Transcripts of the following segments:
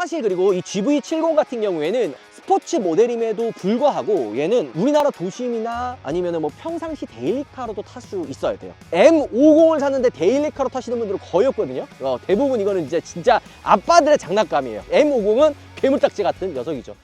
사실 그리고 이 GV70 같은 경우에는 스포츠 모델임에도 불구하고 얘는 우리나라 도심이나 아니면 뭐 평상시 데일리카로도 탈 수 있어야 돼요. M50을 샀는데 데일리카로 타시는 분들은 거의 없거든요. 대부분 이거는 이제 진짜 아빠들의 장난감이에요. M50은 괴물딱지 같은 녀석이죠.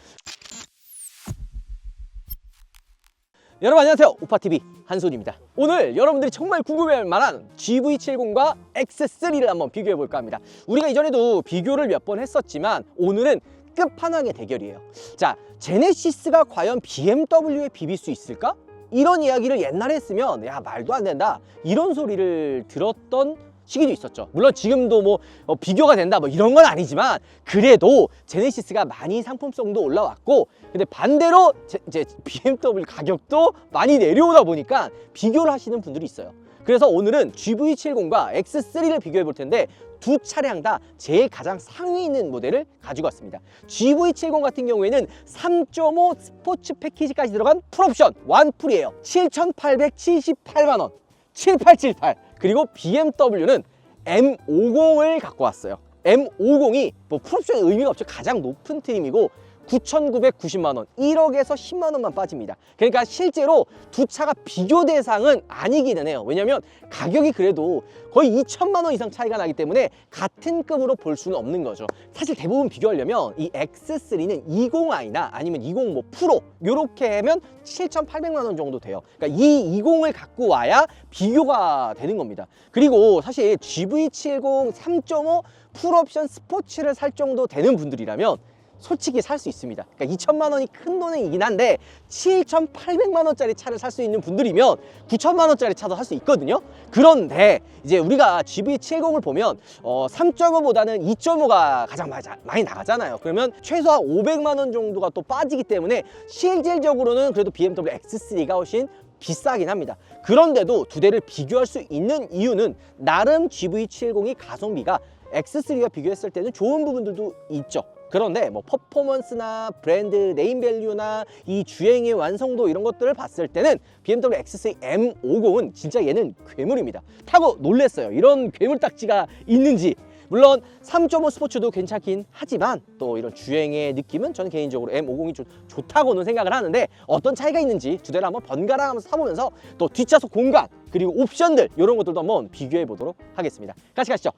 여러분 안녕하세요, 오빠TV 한손입니다. 오늘 여러분들이 정말 궁금해할 만한 GV70과 X3를 한번 비교해 볼까 합니다. 우리가 이전에도 비교를 몇 번 했었지만 오늘은 끝판왕의 대결이에요. 자, 제네시스가 과연 BMW에 비빌 수 있을까? 이런 이야기를 옛날에 했으면 야, 말도 안 된다, 이런 소리를 들었던 시기도 있었죠. 물론 지금도 뭐 비교가 된다 뭐 이런 건 아니지만, 그래도 제네시스가 많이 상품성도 올라왔고, 근데 반대로 이제 BMW 가격도 많이 내려오다 보니까 비교를 하시는 분들이 있어요. 그래서 오늘은 GV70과 X3를 비교해 볼 텐데, 두 차량 다 제일 가장 상위 있는 모델을 가지고 왔습니다. GV70 같은 경우에는 3.5 스포츠 패키지까지 들어간 풀옵션 완풀이에요. 7,878만 원, 7878. 그리고 BMW는 M50을 갖고 왔어요. M50이 뭐 풀옵션의 의미가 없죠. 가장 높은 트림이고 9,990만 원, 1억에서 10만 원만 빠집니다. 그러니까 실제로 두 차가 비교 대상은 아니기는 해요. 왜냐면 가격이 그래도 거의 2천만 원 이상 차이가 나기 때문에 같은 급으로 볼 수는 없는 거죠. 사실 대부분 비교하려면 이 X3는 20i나 아니면 20 뭐 프로 요렇게 하면 7,800만 원 정도 돼요. 그러니까 이 20을 갖고 와야 비교가 되는 겁니다. 그리고 사실 GV70 3.5 풀옵션 스포츠를 살 정도 되는 분들이라면 솔직히 살 수 있습니다. 그러니까 2천만 원이 큰 돈이긴 한데 7,800만 원짜리 차를 살 수 있는 분들이면 9천만 원짜리 차도 살 수 있거든요. 그런데 이제 우리가 GV70을 보면 3.5보다는 2.5가 가장 많이 나가잖아요. 그러면 최소한 500만 원 정도가 또 빠지기 때문에 실질적으로는 그래도 BMW X3가 훨씬 비싸긴 합니다. 그런데도 두 대를 비교할 수 있는 이유는 나름 GV70이 가성비가 X3와 비교했을 때는 좋은 부분들도 있죠. 그런데 뭐 퍼포먼스나 브랜드 네임밸류나 이 주행의 완성도 이런 것들을 봤을 때는 BMW X3 M50은 진짜 얘는 괴물입니다. 타고 놀랬어요. 이런 괴물딱지가 있는지. 물론 3.5 스포츠도 괜찮긴 하지만 또 이런 주행의 느낌은 저는 개인적으로 M50이 좀 좋다고는 생각을 하는데, 어떤 차이가 있는지 두 대를 한번 번갈아 가면서 타보면서 또 뒷좌석 공간 그리고 옵션들 이런 것들도 한번 비교해 보도록 하겠습니다. 같이 가시죠.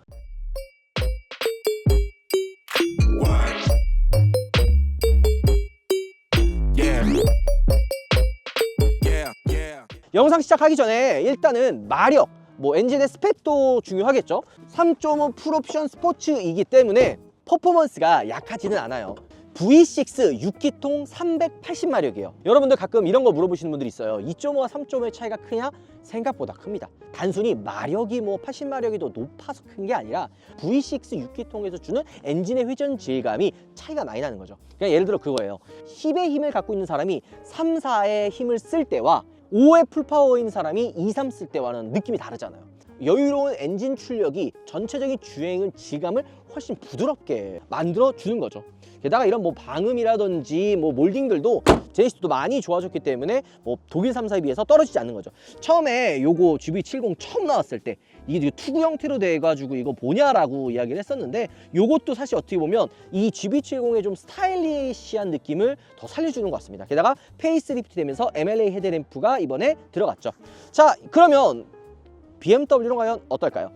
영상 시작하기 전에 일단은 마력, 뭐 엔진의 스펙도 중요하겠죠. 3.5 풀옵션 스포츠이기 때문에 퍼포먼스가 약하지는 않아요. V6 6기통 380마력이에요. 여러분들 가끔 이런 거 물어보시는 분들이 있어요. 2.5와 3.5의 차이가 크냐? 생각보다 큽니다. 단순히 마력이 뭐 80마력이 더 높아서 큰 게 아니라 V6 6기통에서 주는 엔진의 회전 질감이 차이가 많이 나는 거죠. 그냥 예를 들어 그거예요. 10의 힘을 갖고 있는 사람이 3, 4의 힘을 쓸 때와 5의 풀파워인 사람이 2, 3 쓸 때와는 느낌이 다르잖아요. 여유로운 엔진 출력이 전체적인 주행의 질감을 훨씬 부드럽게 만들어 주는 거죠. 게다가 이런 뭐 방음이라든지 뭐 몰딩들도 제네시스도 많이 좋아졌기 때문에 뭐 독일 3사에 비해서 떨어지지 않는 거죠. 처음에 요거 GV70 처음 나왔을 때 이게 투구 형태로 돼가지고 이거 뭐냐라고 이야기를 했었는데, 요것도 사실 어떻게 보면 이 GV70의 좀 스타일리시한 느낌을 더 살려주는 것 같습니다. 게다가 페이스리프트 되면서 MLA 헤드램프가 이번에 들어갔죠. 자, 그러면 BMW는 과연 어떨까요?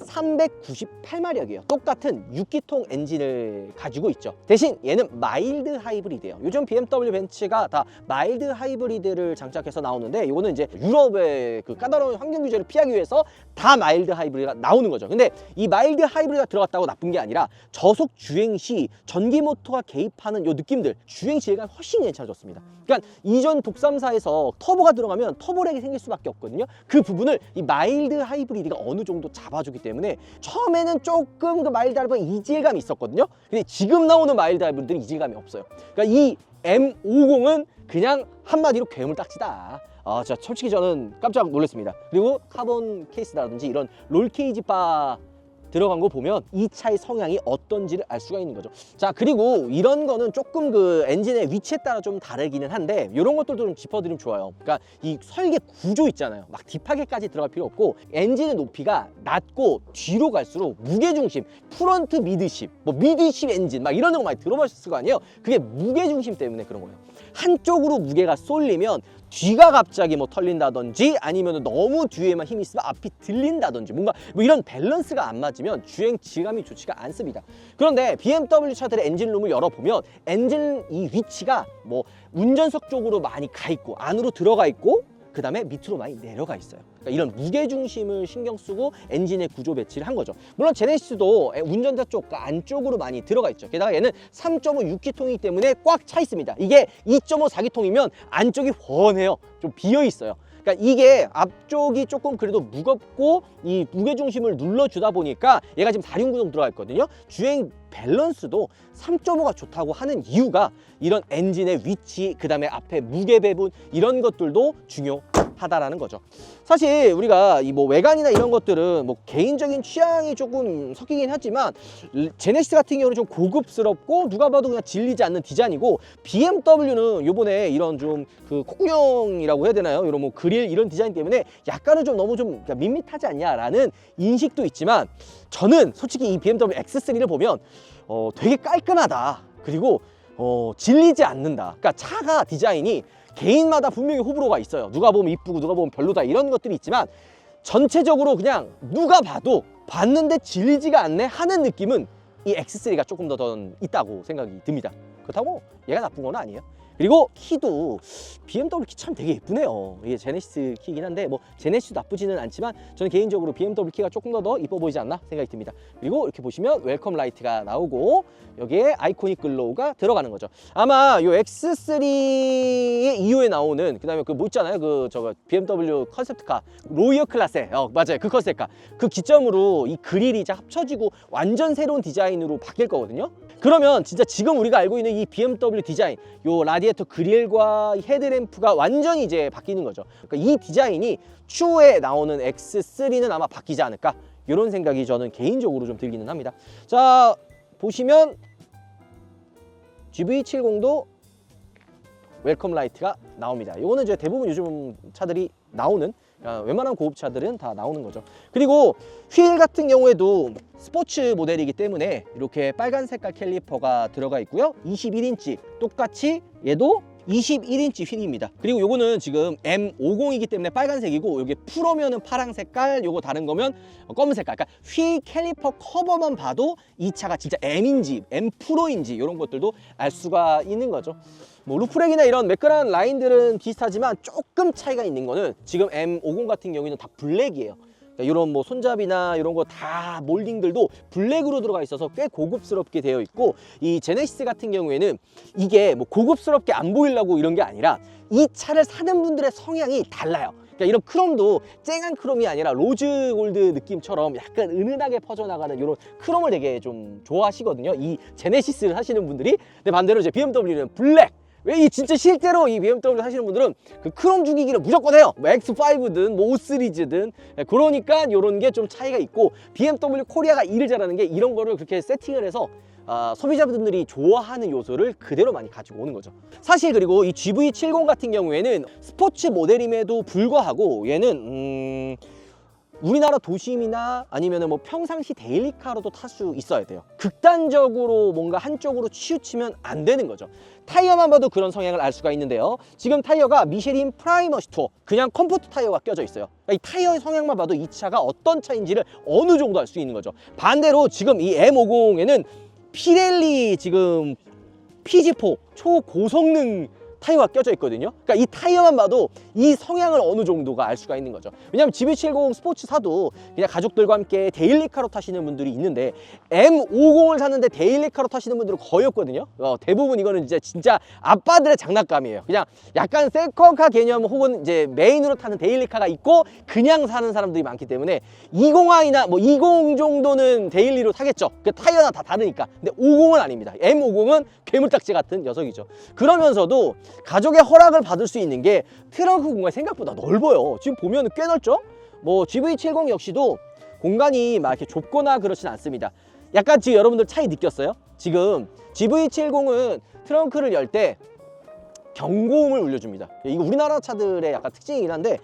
398마력이에요. 똑같은 6기통 엔진을 가지고 있죠. 대신 얘는 마일드 하이브리드예요. 요즘 BMW 벤츠가 다 마일드 하이브리드를 장착해서 나오는데, 이거는 이제 유럽의 그 까다로운 환경 규제를 피하기 위해서 다 마일드 하이브리드가 나오는 거죠. 근데 이 마일드 하이브리드가 들어갔다고 나쁜 게 아니라 저속 주행 시 전기 모터가 개입하는 요 느낌들, 주행 질감이 훨씬 괜찮아졌습니다. 그러니까 이전 독삼사에서 터보가 들어가면 터보렉이 생길 수밖에 없거든요. 그 부분을 이 마일드 하이브리드가 어느 정도 잡아주기 때문에 처음에는 조금 그 마일드 하이브리드 이질감이 있었거든요. 근데 지금 나오는 마일드 하이브리드는 이질감이 없어요. 그러니까 이 M50은 그냥 한마디로 괴물딱지다. 자, 솔직히 저는 깜짝 놀랐습니다. 그리고 카본 케이스라든지 이런 롤 케이지 바 들어간 거 보면 이 차의 성향이 어떤지를 알 수가 있는 거죠. 자, 그리고 이런 거는 조금 그 엔진의 위치에 따라 좀 다르기는 한데 이런 것들도 좀 짚어드리면 좋아요. 그러니까 이 설계 구조 있잖아요. 막 딥하게까지 들어갈 필요 없고 엔진의 높이가 낮고 뒤로 갈수록 무게중심, 프런트 미드십, 뭐 미드십 엔진 막 이런 거 많이 들어보셨을 거 아니에요. 그게 무게중심 때문에 그런 거예요. 한쪽으로 무게가 쏠리면 뒤가 갑자기 뭐 털린다든지 아니면 너무 뒤에만 힘이 있으면 앞이 들린다든지 뭔가 뭐 이런 밸런스가 안 맞으면 주행 질감이 좋지가 않습니다. 그런데 BMW 차들의 엔진룸을 열어보면 엔진 이 위치가 뭐 운전석 쪽으로 많이 가 있고 안으로 들어가 있고 그 다음에 밑으로 많이 내려가 있어요. 그러니까 이런 무게중심을 신경 쓰고 엔진의 구조 배치를 한 거죠. 물론 제네시스도 운전자 쪽 안쪽으로 많이 들어가 있죠. 게다가 얘는 3.5 6기통이기 때문에 꽉 차 있습니다. 이게 2.5 4기통이면 안쪽이 훤해요. 좀 비어 있어요. 그러니까 이게 앞쪽이 조금 그래도 무겁고 이 무게중심을 눌러주다 보니까 얘가 지금 4륜구동 들어가 있거든요. 주행 밸런스도 3.5가 좋다고 하는 이유가 이런 엔진의 위치, 그 다음에 앞에 무게 배분 이런 것들도 중요하다라는 거죠. 사실 우리가 이 뭐 외관이나 이런 것들은 뭐 개인적인 취향이 조금 섞이긴 하지만 제네시스 같은 경우는 좀 고급스럽고 누가 봐도 그냥 질리지 않는 디자인이고 BMW는 요번에 이런 좀 그 콧구녕이라고 해야 되나요? 이런 뭐 그릴 이런 디자인 때문에 약간은 좀 너무 좀 밋밋하지 않냐라는 인식도 있지만 저는 솔직히 이 BMW X3를 보면 되게 깔끔하다. 그리고 질리지 않는다. 그러니까 차가 디자인이 개인마다 분명히 호불호가 있어요. 누가 보면 이쁘고 누가 보면 별로다 이런 것들이 있지만 전체적으로 그냥 누가 봐도 봤는데 질리지가 않네 하는 느낌은 이 X3가 조금 더 있다고 생각이 듭니다. 그렇다고 얘가 나쁜 건 아니에요. 그리고 키도 BMW 키 참 되게 예쁘네요. 이게 제네시스 키이긴 한데 뭐 제네시스도 나쁘지는 않지만 저는 개인적으로 BMW 키가 조금 더 이뻐 보이지 않나 생각이 듭니다. 그리고 이렇게 보시면 웰컴 라이트가 나오고 여기에 아이코닉 글로우가 들어가는 거죠. 아마 이 X3 이후에 나오는 그다음에 그 뭐 있잖아요. 그 저거 BMW 컨셉트카 로이어 클래스 맞아요. 그 컨셉카 그 기점으로 이 그릴이 이제 합쳐지고 완전 새로운 디자인으로 바뀔 거거든요. 그러면 진짜 지금 우리가 알고 있는 이 BMW 디자인 요 라디에이터 그릴과 헤드램프가 완전히 이제 바뀌는 거죠. 그러니까 이 디자인이 추후에 나오는 X3는 아마 바뀌지 않을까 이런 생각이 저는 개인적으로 좀 들기는 합니다. 자 보시면 GV70도 웰컴 라이트가 나옵니다. 이거는 이제 대부분 요즘 차들이 나오는 웬만한 고급차들은 다 나오는 거죠. 그리고 휠 같은 경우에도 스포츠 모델이기 때문에 이렇게 빨간 색깔 캘리퍼가 들어가 있고요. 21인치 똑같이 얘도 21인치 휠입니다. 그리고 요거는 지금 M50이기 때문에 빨간색이고 요게 프로면은 파란 색깔, 요거 다른 거면 검은 색깔. 그러니까 휠 캘리퍼 커버만 봐도 이 차가 진짜 M인지 M 프로인지 이런 것들도 알 수가 있는 거죠. 뭐 루프렉이나 이런 매끈한 라인들은 비슷하지만 조금 차이가 있는 거는 지금 M50 같은 경우에는 다 블랙이에요. 이런 뭐 손잡이나 이런 거 다 몰딩들도 블랙으로 들어가 있어서 꽤 고급스럽게 되어 있고 이 제네시스 같은 경우에는 이게 뭐 고급스럽게 안 보이려고 이런 게 아니라 이 차를 사는 분들의 성향이 달라요. 그러니까 이런 크롬도 쨍한 크롬이 아니라 로즈 골드 느낌처럼 약간 은은하게 퍼져나가는 이런 크롬을 되게 좀 좋아하시거든요. 이 제네시스를 하시는 분들이. 근데 반대로 이제 BMW는 블랙. 왜 이 진짜 실제로 이 BMW 하시는 분들은 그 크롬 죽이기를 무조건 해요. 뭐 X5든 뭐 5 시리즈든. 그러니까 이런 게 좀 차이가 있고 BMW 코리아가 일을 잘하는 게 이런 거를 그렇게 세팅을 해서 소비자분들이 좋아하는 요소를 그대로 많이 가지고 오는 거죠. 사실 그리고 이 GV70 같은 경우에는 스포츠 모델임에도 불구하고 얘는 우리나라 도심이나 아니면 뭐 평상시 데일리카로도 탈 수 있어야 돼요. 극단적으로 뭔가 한쪽으로 치우치면 안 되는 거죠. 타이어만 봐도 그런 성향을 알 수가 있는데요. 지금 타이어가 미쉐린 프라이머시 투어 그냥 컴포트 타이어가 껴져 있어요. 그러니까 이 타이어의 성향만 봐도 이 차가 어떤 차인지를 어느 정도 알 수 있는 거죠. 반대로 지금 이 M50에는 피렐리 지금 PG4 초고성능 타이어가 껴져 있거든요. 그러니까 이 타이어만 봐도 이 성향을 어느 정도가 알 수가 있는 거죠. 왜냐하면 GV70 스포츠사도 그냥 가족들과 함께 데일리카로 타시는 분들이 있는데 M50을 샀는데 데일리카로 타시는 분들은 거의 없거든요. 대부분 이거는 이제 진짜 아빠들의 장난감이에요. 그냥 약간 세컨카 개념 혹은 이제 메인으로 타는 데일리카가 있고 그냥 사는 사람들이 많기 때문에 20i나 뭐 20 정도는 데일리로 타겠죠. 그 타이어나 다 다르니까. 근데 50은 아닙니다. M50은 괴물딱지 같은 녀석이죠. 그러면서도 가족의 허락을 받을 수 있는 게 트렁크 공간이 생각보다 넓어요. 지금 보면 꽤 넓죠? 뭐 GV70 역시도 공간이 막 이렇게 좁거나 그렇진 않습니다. 약간 지금 여러분들 차이 느꼈어요? 지금 GV70은 트렁크를 열 때 경고음을 울려줍니다. 이거 우리나라 차들의 약간 특징이긴 한데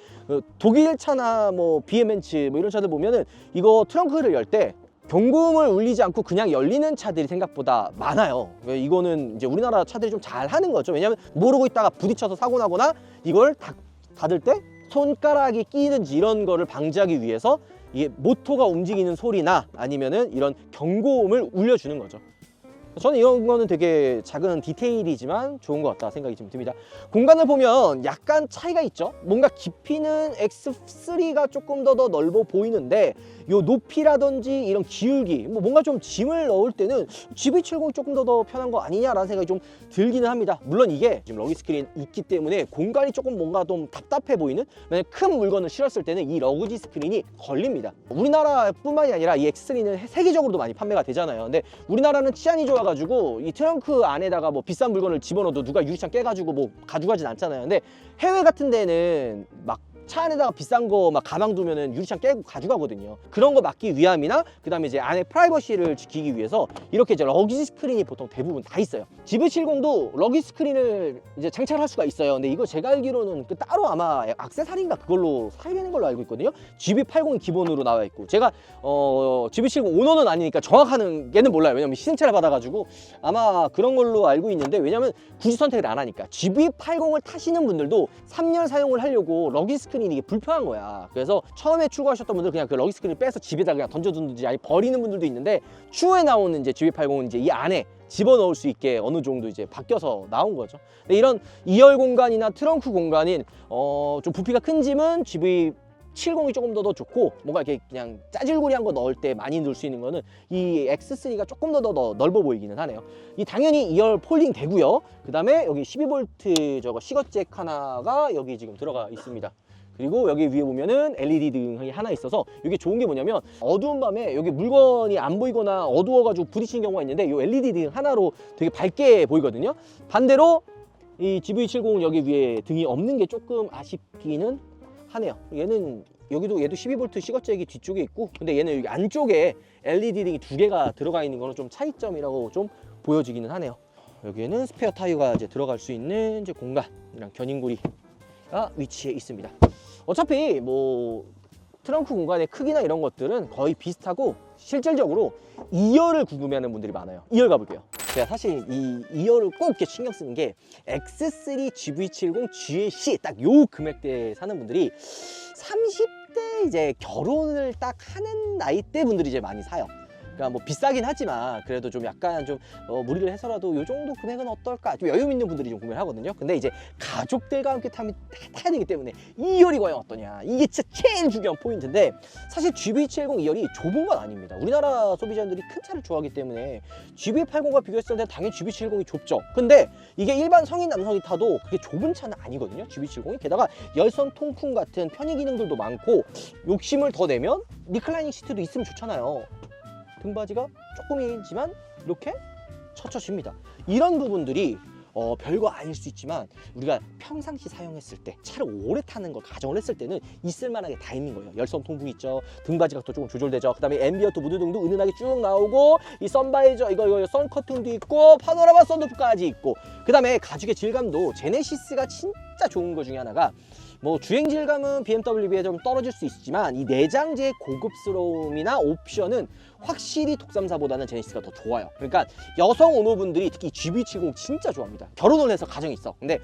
독일 차나 뭐 BMwench 뭐 이런 차들 보면은 이거 트렁크를 열 때 경고음을 울리지 않고 그냥 열리는 차들이 생각보다 많아요. 이거는 이제 우리나라 차들이 좀 잘하는 거죠. 왜냐면 모르고 있다가 부딪혀서 사고 나거나 이걸 닫을 때 손가락이 끼는지 이런 거를 방지하기 위해서 이게 모터가 움직이는 소리나 아니면은 이런 경고음을 울려주는 거죠. 저는 이런 거는 되게 작은 디테일이지만 좋은 것 같다 생각이 좀 듭니다. 공간을 보면 약간 차이가 있죠. 뭔가 깊이는 X3가 조금 더 넓어 보이는데 요 높이라든지 이런 기울기, 뭔가 좀 짐을 넣을 때는 GV70이 조금 더 편한 거 아니냐라는 생각이 좀 들기는 합니다. 물론 이게 지금 러그 스크린이 있기 때문에 공간이 조금 뭔가 좀 답답해 보이는, 왜냐면 큰 물건을 실었을 때는 이 러그지 스크린이 걸립니다. 우리나라뿐만이 아니라 이 X3는 세계적으로도 많이 판매가 되잖아요. 근데 우리나라는 치안이 좋아가지고 이 트렁크 안에다가 뭐 비싼 물건을 집어넣어도 누가 유리창 깨가지고 뭐 가져가진 않잖아요. 근데 해외 같은 데는 막 차 안에다가 비싼 거 막 가방 두면은 유리창 깨고 가져가거든요. 그런 거 막기 위함이나 그다음에 이제 안에 프라이버시를 지키기 위해서 이렇게 이제 러기 스크린이 보통 대부분 다 있어요. GV70도 러기 스크린을 이제 장착할 수가 있어요. 근데 이거 제가 알기로는 따로 아마 액세서리인가 그걸로 사야 되는 걸로 알고 있거든요. GV80이 기본으로 나와 있고, 제가 GV70 오너는 아니니까 정확한 게는 몰라요. 왜냐면 시승차를 받아가지고 아마 그런 걸로 알고 있는데, 왜냐면 굳이 선택을 안 하니까. GV80을 타시는 분들도 3년 사용을 하려고 러기 스크린이 이게 불편한 거야. 그래서 처음에 출고하셨던 분들 그냥 그 러기 스크린 빼서 집에다 그냥 던져두든지 아니 버리는 분들도 있는데, 추후에 나오는 이제 GV80은 이제 이 안에 집어넣을 수 있게 어느 정도 이제 바뀌어서 나온 거죠. 근데 이런 2열 공간이나 트렁크 공간인 좀 부피가 큰 짐은 GV70이 조금 더 좋고, 뭔가 이렇게 그냥 짜질구리한 거 넣을 때 많이 넣을 수 있는 거는 이 X3가 조금 더 넓어 보이기는 하네요. 이 당연히 2열 폴딩 되고요. 그 다음에 여기 12V 저거 시거잭 하나가 여기 지금 들어가 있습니다. 그리고 여기 위에 보면은 LED 등이 하나 있어서, 이게 좋은 게 뭐냐면 어두운 밤에 여기 물건이 안 보이거나 어두워가지고 부딪히는 경우가 있는데 이 LED 등 하나로 되게 밝게 보이거든요. 반대로 이 GV70은 여기 위에 등이 없는 게 조금 아쉽기는 하네요. 얘는 얘도 12V 시거잭이 뒤쪽에 있고, 근데 얘는 여기 안쪽에 LED 등이 두 개가 들어가 있는 거는 좀 차이점이라고 좀 보여지기는 하네요. 여기에는 스페어 타이어가 이제 들어갈 수 있는 이제 공간이랑 견인구리가 위치해 있습니다. 어차피 뭐 트렁크 공간의 크기나 이런 것들은 거의 비슷하고, 실질적으로 2열을 궁금해하는 분들이 많아요. 2열 가볼게요. 제가 사실 이 2열을 꼭 이렇게 신경 쓰는 게, X3 GV70 GLC 딱 요 금액대에 사는 분들이 30대 이제 결혼을 딱 하는 나이대 분들이 이제 많이 사요. 그러니까 뭐 비싸긴 하지만 그래도 좀 약간 좀 무리를 해서라도 요 정도 금액은 어떨까, 좀 여유 있는 분들이 좀 구매를 하거든요. 근데 이제 가족들과 함께 타야 되기 때문에 2열이 과연 어떠냐, 이게 진짜 제일 중요한 포인트인데, 사실 GV70 2열이 좁은 건 아닙니다. 우리나라 소비자들이 큰 차를 좋아하기 때문에 GV80과 비교했을 때 당연히 GV70이 좁죠. 근데 이게 일반 성인 남성이 타도 그게 좁은 차는 아니거든요, GV70이. 게다가 열선 통풍 같은 편의 기능들도 많고, 욕심을 더 내면 리클라이닝 시트도 있으면 좋잖아요. 등받이가 조금이지만 이렇게 처쳐집니다. 이런 부분들이 별거 아닐 수 있지만 우리가 평상시 사용했을 때, 차를 오래 타는 걸 가정을 했을 때는 있을 만하게 다 있는 거예요. 열선 통풍 있죠. 등받이가 또 조금 조절되죠. 그 다음에 앰비언트 무드등도 은은하게 쭉 나오고, 이 선바이저 이거 선 커튼도 있고, 파노라마 선루프까지 있고, 그 다음에 가죽의 질감도 제네시스가 진짜 좋은 거 중에 하나가, 뭐 주행 질감은 BMW에 비해 좀 떨어질 수 있지만 이 내장재의 고급스러움이나 옵션은 확실히 독삼사보다는 제네시스가 더 좋아요. 그러니까 여성 오너분들이 특히 GV70 진짜 좋아합니다. 결혼을 해서 가정이 있어. 근데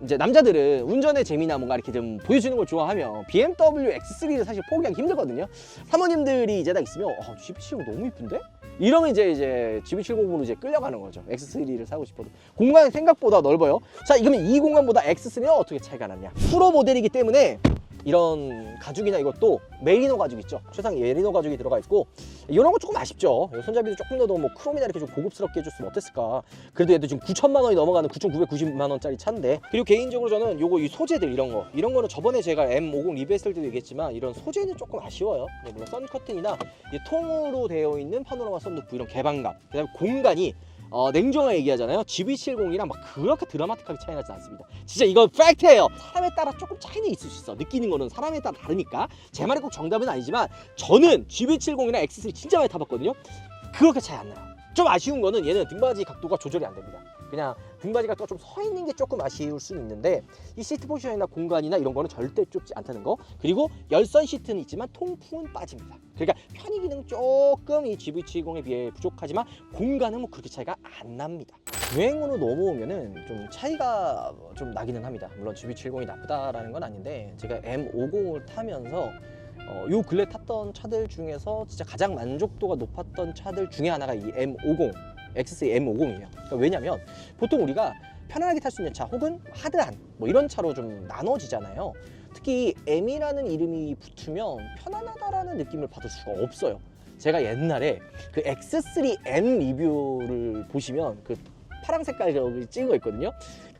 이제 남자들은 운전의 재미나 뭔가 이렇게 좀 보여주는 걸 좋아하면 BMW X3를 사실 포기하기 힘들거든요. 사모님들이 이제 다 있으면 GV70 너무 이쁜데? 이러면 이제 GV70으로 이제 끌려가는 거죠. X3를 사고 싶어도. 공간이 생각보다 넓어요. 자, 그러면 이 공간보다 X3는 어떻게 차이가 나냐? 프로 모델이기 때문에 이런 가죽이나 이것도 메리노 가죽 있죠. 최상 메리노 가죽이 들어가 있고, 이런 거 조금 아쉽죠. 손잡이도 조금 더 뭐 크롬이나 이렇게 좀 고급스럽게 해줬으면 어땠을까. 그래도 얘도 지금 9천만 원이 넘어가는 9,990만 원짜리 차인데, 그리고 개인적으로 저는 이 소재들 이런 거는 저번에 제가 M50 리뷰했을 때도 얘기했지만 이런 소재는 조금 아쉬워요. 물론 선 커튼이나 통으로 되어 있는 파노라마 선루프 이런 개방감, 그다음에 공간이 냉정하게 얘기하잖아요. GV70이랑 막 그렇게 드라마틱하게 차이 나지 않습니다. 진짜 이거 팩트예요. 사람에 따라 조금 차이는 있을 수 있어. 느끼는 거는 사람에 따라 다르니까 제 말이 꼭 정답은 아니지만 저는 GV70이랑 X3 진짜 많이 타봤거든요. 그렇게 차이 안 나요. 좀 아쉬운 거는 얘는 등받이 각도가 조절이 안 됩니다. 그냥 등받이 각도가 좀 서 있는 게 조금 아쉬울 수는 있는데 이 시트 포지션이나 공간이나 이런 거는 절대 좁지 않다는 거. 그리고 열선 시트는 있지만 통풍은 빠집니다. 그러니까 편의 기능 조금 이 GV70에 비해 부족하지만 공간은 뭐 그렇게 차이가 안 납니다. 주행으로 넘어오면은 좀 차이가 좀 나기는 합니다. 물론 GV70이 나쁘다라는 건 아닌데 제가 M50을 타면서 요 근래 탔던 차들 중에서 진짜 가장 만족도가 높았던 차들 중에 하나가 이 M50, X3 M50이에요. 그러니까 왜냐면 보통 우리가 편안하게 탈 수 있는 차 혹은 하드한 뭐 이런 차로 좀 나눠지잖아요. 특히 M이라는 이름이 붙으면 편안하다라는 느낌을 받을 수가 없어요. 제가 옛날에 그 X3 M 리뷰를 보시면 그 파랑 색깔 찍은 거 있거든요.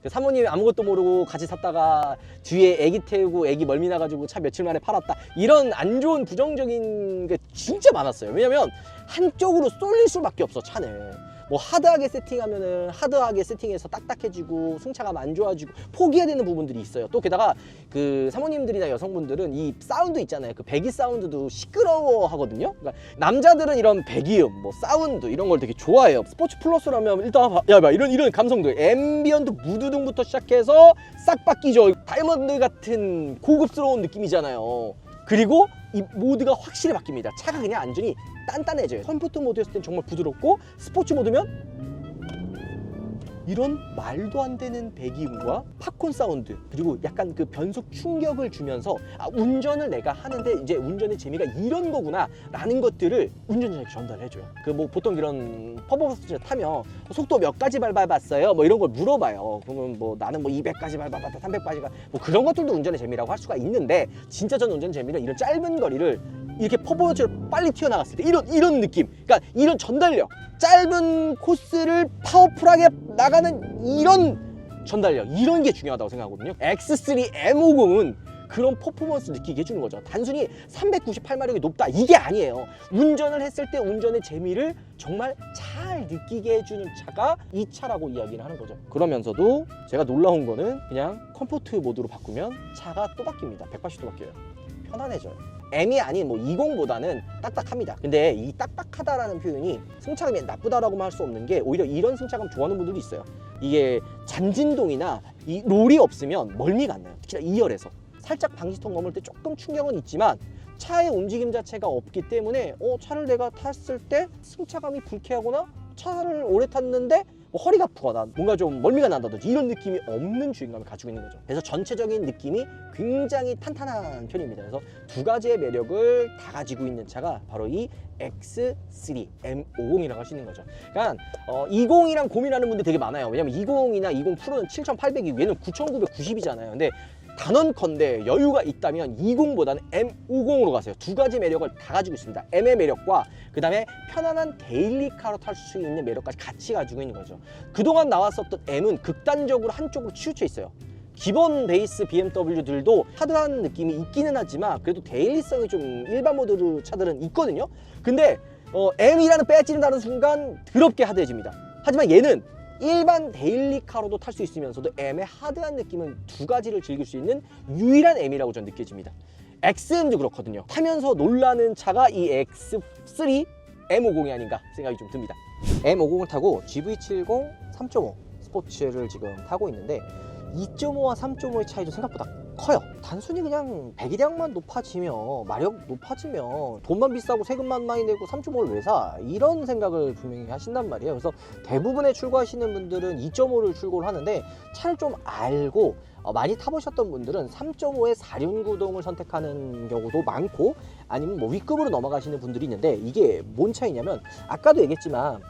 그 사모님이 아무것도 모르고 같이 샀다가 뒤에 애기 태우고 애기 멀미 나가지고 차 며칠 만에 팔았다, 이런 안 좋은 부정적인 게 진짜 많았어요. 왜냐면 한쪽으로 쏠릴 수밖에 없어. 차는 뭐 하드하게 세팅하면은 하드하게 세팅해서 딱딱해지고 승차감 안 좋아지고 포기해야 되는 부분들이 있어요. 또 게다가 그 사모님들이나 여성분들은 이 사운드 있잖아요. 그 배기 사운드도 시끄러워 하거든요. 그러니까 남자들은 이런 배기음, 뭐 사운드 이런 걸 되게 좋아해요. 스포츠 플러스라면 일단 야 이런 감성들, 앰비언트 무드등부터 시작해서 싹 바뀌죠. 다이아몬드 같은 고급스러운 느낌이잖아요. 그리고 이 모드가 확실히 바뀝니다. 차가 그냥 안전이 단단해져요. 컴포트 모드였을 땐 정말 부드럽고 스포츠 모드면 이런 말도 안 되는 배기음과 팝콘 사운드, 그리고 약간 그 변속 충격을 주면서 운전을 내가 하는데 이제 운전의 재미가 이런 거구나 라는 것들을 운전자에게 전달해줘요. 그 뭐 보통 이런 퍼포먼스 타면 속도 몇 가지 밟아봤어요? 뭐 이런 걸 물어봐요. 그러면 뭐 나는 뭐 200까지 밟아봤다, 300까지가 뭐 그런 것들도 운전의 재미라고 할 수가 있는데, 진짜 전 운전 재미는 이런 짧은 거리를 이렇게 퍼포먼스로 빨리 튀어나갔을 때 이런 느낌, 그러니까 이런 전달력, 짧은 코스를 파워풀하게 나가는 이런 전달력, 이런 게 중요하다고 생각하거든요. X3 M50은 그런 퍼포먼스 느끼게 해주는 거죠. 단순히 398마력이 높다 이게 아니에요. 운전을 했을 때 운전의 재미를 정말 잘 느끼게 해주는 차가 이 차라고 이야기를 하는 거죠. 그러면서도 제가 놀라운 거는 그냥 컴포트 모드로 바꾸면 차가 또 바뀝니다. 180도 바뀌어요. 편안해져요. M이 아닌 뭐 20보다는 딱딱합니다. 근데 이 딱딱하다라는 표현이 승차감이 나쁘다라고만 할 수 없는 게, 오히려 이런 승차감 좋아하는 분들도 있어요. 이게 잔진동이나 이 롤이 없으면 멀미가 안 나요. 특히나 2열에서 살짝 방지턱 넘을 때 조금 충격은 있지만 차의 움직임 자체가 없기 때문에 차를 내가 탔을 때 승차감이 불쾌하거나 차를 오래 탔는데 뭐 허리가 아프거나 뭔가 좀 멀미가 난다든지 이런 느낌이 없는 주행감을 가지고 있는 거죠. 그래서 전체적인 느낌이 굉장히 탄탄한 편입니다. 그래서 두 가지의 매력을 다 가지고 있는 차가 바로 이 X3 M50이라고 할 수 있는 거죠. 그러니까 20이랑 고민하는 분들 되게 많아요. 왜냐면 20이나 20 프로는 7,800이고 얘는 9,990이잖아요. 근데 단언컨대 여유가 있다면 20보다는 M50으로 가세요. 두 가지 매력을 다 가지고 있습니다. M의 매력과 그 다음에 편안한 데일리카로 탈 수 있는 매력까지 같이 가지고 있는 거죠. 그동안 나왔었던 M은 극단적으로 한쪽으로 치우쳐 있어요. 기본 베이스 BMW들도 하드한 느낌이 있기는 하지만 그래도 데일리성이 좀 일반 모드 차들은 있거든요. 근데 M이라는 배지를 다는 순간 더럽게 하드해집니다. 하지만 얘는 일반 데일리카로도 탈 수 있으면서도 M의 하드한 느낌은 두 가지를 즐길 수 있는 유일한 M이라고 저는 느껴집니다. XM도 그렇거든요. 타면서 놀라는 차가 이 X3 M50이 아닌가 생각이 좀 듭니다. M50을 타고 GV70 3.5 스포츠를 지금 타고 있는데 2.5와 3.5의 차이도 생각보다 커요. 단순히 그냥 배기량만 높아지면, 마력 높아지면 돈만 비싸고 세금만 많이 내고 3.5를 왜 사? 이런 생각을 분명히 하신단 말이에요. 그래서 대부분의 출고하시는 분들은 2.5를 출고를 하는데, 차를 좀 알고 많이 타보셨던 분들은 3.5의 4륜 구동을 선택하는 경우도 많고, 아니면 뭐 W급으로 넘어가시는 분들이 있는데, 이게 뭔 차이냐면 아까도 얘기했지만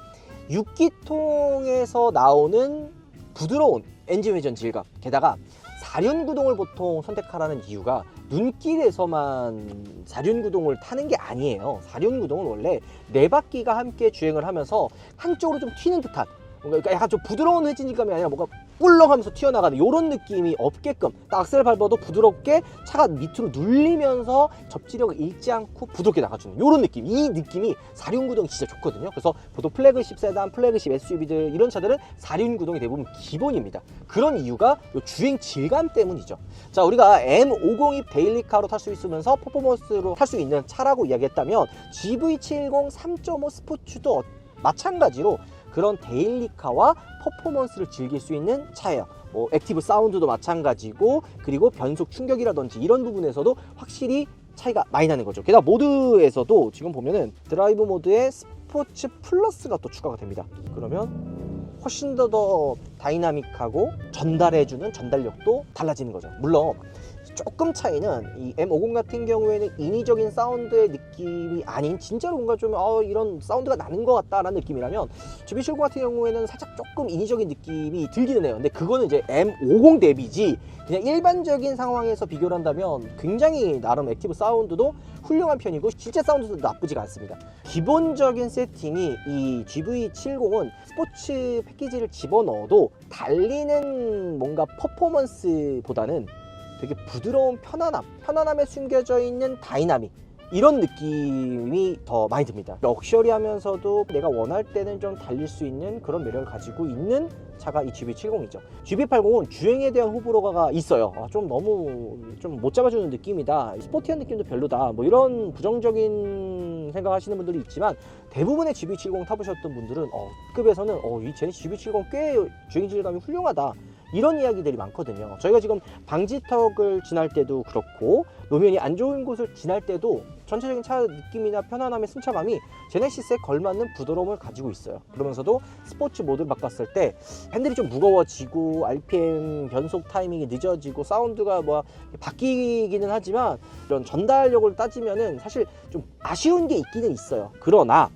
6기통에서 나오는 부드러운 엔진 회전 질감, 게다가 4륜 구동을 보통 선택하라는 이유가 눈길에서만 4륜 구동을 타는 게 아니에요. 4륜 구동은 원래 4바퀴가 함께 주행을 하면서 한쪽으로 좀 튀는 듯한 뭔가 약간 좀 부드러운 회전감이 아니라 뭔가 꿀렁하면서 튀어나가는 이런 느낌이 없게끔 딱 악셀을 밟아도 부드럽게 차가 밑으로 눌리면서 접지력을 잃지 않고 부드럽게 나가주는 이런 느낌. 이 느낌이 4륜 구동이 진짜 좋거든요. 그래서 보통 플래그십 세단, 플래그십 SUV들 이런 차들은 4륜 구동이 대부분 기본입니다. 그런 이유가 이 주행 질감 때문이죠. 자, 우리가 M502 데일리카로 탈 수 있으면서 퍼포먼스로 탈 수 있는 차라고 이야기했다면 GV70 3.5 스포츠도 마찬가지로 그런 데일리카와 퍼포먼스를 즐길 수 있는 차예요. 뭐 액티브 사운드도 마찬가지고, 그리고 변속 충격이라든지 이런 부분에서도 확실히 차이가 많이 나는 거죠. 게다가 모드에서도 지금 보면은 드라이브 모드에 스포츠 플러스가 또 추가가 됩니다. 그러면 훨씬 더 다이나믹하고 전달해주는 전달력도 달라지는 거죠. 물론 조금 차이는 이 M50 같은 경우에는 인위적인 사운드의 느낌이 아닌 진짜로 뭔가 좀 이런 사운드가 나는 것 같다라는 느낌이라면, GV70 같은 경우에는 살짝 조금 인위적인 느낌이 들기는 해요. 근데 그거는 이제 M50 대비지, 그냥 일반적인 상황에서 비교를 한다면 굉장히 나름 액티브 사운드도 훌륭한 편이고 실제 사운드도 나쁘지가 않습니다. 기본적인 세팅이 이 GV70은 스포츠 패키지를 집어넣어도 달리는 뭔가 퍼포먼스보다는 되게 부드러운 편안함에 숨겨져 있는 다이나믹, 이런 느낌이 더 많이 듭니다. 럭셔리하면서도 내가 원할 때는 좀 달릴 수 있는 그런 매력을 가지고 있는 차가 이 GV70이죠. GV80은 주행에 대한 호불호가 있어요. 좀 너무 좀 못 잡아주는 느낌이다, 스포티한 느낌도 별로다, 뭐 이런 부정적인 생각하시는 분들이 있지만, 대부분의 GV70 타보셨던 분들은 급에서는 이 제네시스 GV70 꽤 주행 질감이 훌륭하다, 이런 이야기들이 많거든요. 저희가 지금 방지턱을 지날 때도 그렇고 노면이 안 좋은 곳을 지날 때도 전체적인 차 느낌이나 편안함의 승차감이 제네시스에 걸맞는 부드러움을 가지고 있어요. 그러면서도 스포츠 모드를 바꿨을 때 핸들이 좀 무거워지고 RPM 변속 타이밍이 늦어지고 사운드가 바뀌기는 하지만, 이런 전달력을 따지면은 사실 좀 아쉬운 게 있기는 있어요. 그러나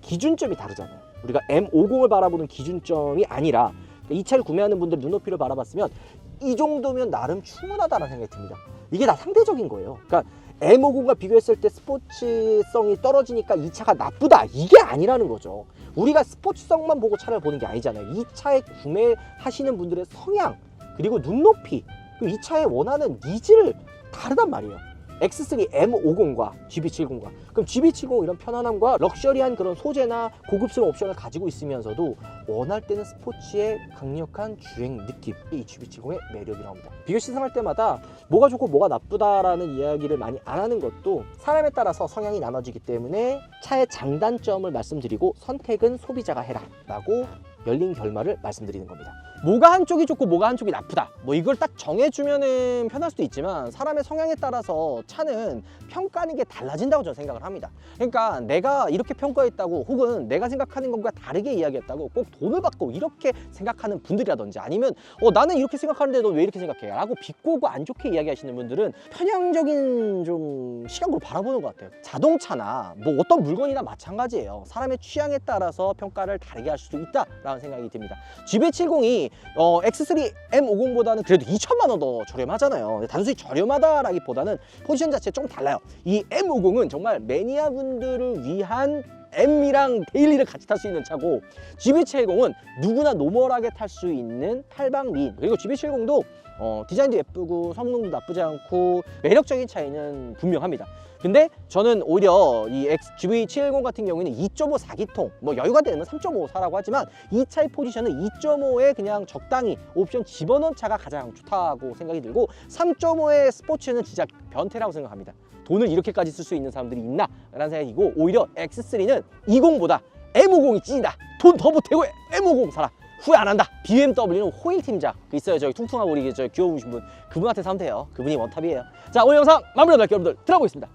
기준점이 다르잖아요. 우리가 M50을 바라보는 기준점이 아니라 이 차를 구매하는 분들 눈높이를 바라봤으면 이 정도면 나름 충분하다는 생각이 듭니다. 이게 다 상대적인 거예요. 그러니까 M50과 비교했을 때 스포츠성이 떨어지니까 이 차가 나쁘다, 이게 아니라는 거죠. 우리가 스포츠성만 보고 차를 보는 게 아니잖아요. 이 차에 구매하시는 분들의 성향, 그리고 눈높이, 그리고 이 차에 원하는 니즈를 다르단 말이에요. X3 M50과 GV70과. 그럼 GV70 이런 편안함과 럭셔리한 그런 소재나 고급스러운 옵션을 가지고 있으면서도 원할 때는 스포츠의 강력한 주행 느낌, 이 GV70의 매력이라고 합니다. 비교 시승할 때마다 뭐가 좋고 뭐가 나쁘다라는 이야기를 많이 안 하는 것도 사람에 따라서 성향이 나눠지기 때문에 차의 장단점을 말씀드리고 선택은 소비자가 해라 라고 열린 결말을 말씀드리는 겁니다. 뭐가 한쪽이 좋고 뭐가 한쪽이 나쁘다, 뭐 이걸 딱 정해주면은 편할 수도 있지만, 사람의 성향에 따라서 차는 평가하는 게 달라진다고 저는 생각을 합니다. 그러니까 내가 이렇게 평가했다고, 혹은 내가 생각하는 것과 다르게 이야기했다고 꼭 돈을 받고 이렇게 생각하는 분들이라든지, 아니면 나는 이렇게 생각하는데 너 왜 이렇게 생각해? 라고 비꼬고 안 좋게 이야기하시는 분들은 편향적인 좀 시각으로 바라보는 것 같아요. 자동차나 뭐 어떤 물건이나 마찬가지예요. 사람의 취향에 따라서 평가를 다르게 할 수도 있다라는 생각이 듭니다. GV70이 X3 M50보다는 그래도 2천만 원 더 저렴하잖아요. 단순히 저렴하다라기보다는 포지션 자체 좀 달라요. 이 M50은 정말 매니아 분들을 위한 M이랑 데일리를 같이 탈 수 있는 차고, GV70은 누구나 노멀하게 탈 수 있는 탈방미인, 그리고 GV70도 디자인도 예쁘고 성능도 나쁘지 않고 매력적인 차이는 분명합니다. 근데 저는 오히려 이 GV70 같은 경우에는 2.5 4기통, 뭐 여유가 되면 3.5 사라고 하지만, 이 차의 포지션은 2.5에 그냥 적당히 옵션 집어넣은 차가 가장 좋다고 생각이 들고, 3.5의 스포츠는 진짜 변태라고 생각합니다. 돈을 이렇게까지 쓸 수 있는 사람들이 있나? 라는 생각이고, 오히려 X3는 20보다 M50이 찐이다. 돈 더 보태고 M50 사라. 후회 안 한다. BMW는 호일 팀장 있어요. 저기 퉁퉁하고 우리 귀여우신 분, 그분한테 사면 돼요. 그분이 원탑이에요. 자, 오늘 영상 마무리하도록 할게요. 여러분들 들어보겠습니다.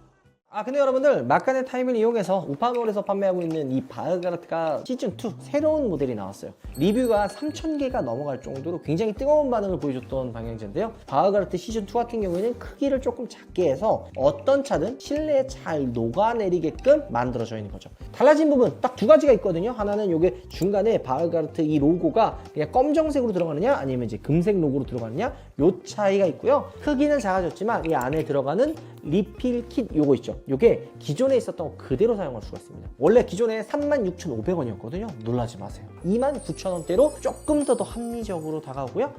근데 여러분들, 막간의 타임을 이용해서 우파몰에서 판매하고 있는 이 바흐가르트가 시즌2 새로운 모델이 나왔어요. 리뷰가 3,000개가 넘어갈 정도로 굉장히 뜨거운 반응을 보여줬던 방향제인데요. 바흐가르트 시즌2 같은 경우에는 크기를 조금 작게 해서 어떤 차든 실내에 잘 녹아내리게끔 만들어져 있는 거죠. 달라진 부분 딱 두 가지가 있거든요. 하나는 요게 중간에 바흐가르트 이 로고가 그냥 검정색으로 들어가느냐, 아니면 이제 금색 로고로 들어가느냐, 요 차이가 있고요. 크기는 작아졌지만 이 안에 들어가는 리필 킷 요거 있죠. 요게 기존에 있었던 거 그대로 사용할 수가 있습니다. 원래 기존에 36,500원이었거든요. 놀라지 마세요. 29,000원대로 조금 더 합리적으로 다가오고요.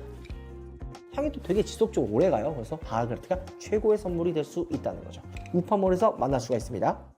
향이 또 되게 지속적으로 오래 가요. 그래서 바하그라트가 최고의 선물이 될 수 있다는 거죠. 우파몰에서 만날 수가 있습니다.